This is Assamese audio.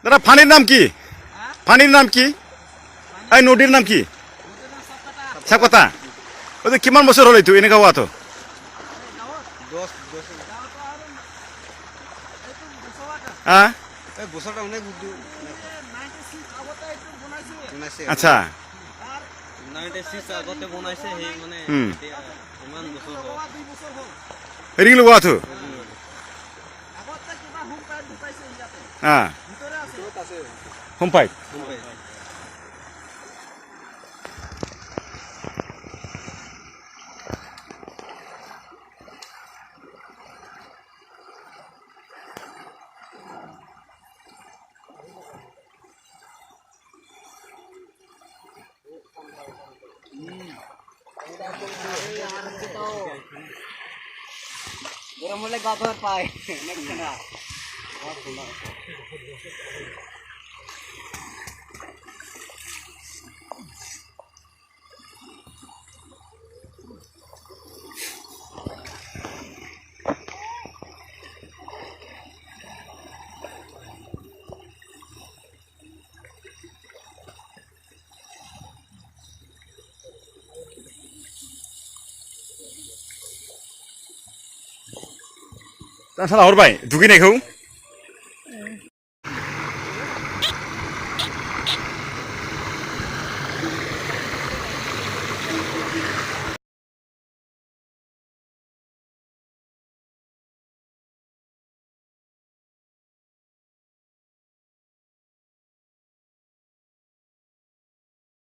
দাদা পানির নাম কি? পানির নাম কি? এই নদীর নাম কি? সাপকাটা। ওই যে কিমান বছর হল এইটো এনেকা হোৱাটো? আচ্ছা ৰিং লগোৱাটো হোম পাইপ গৰম হলে গা ধোয়াৰ পায় না Salah hor bay, dugi naikau.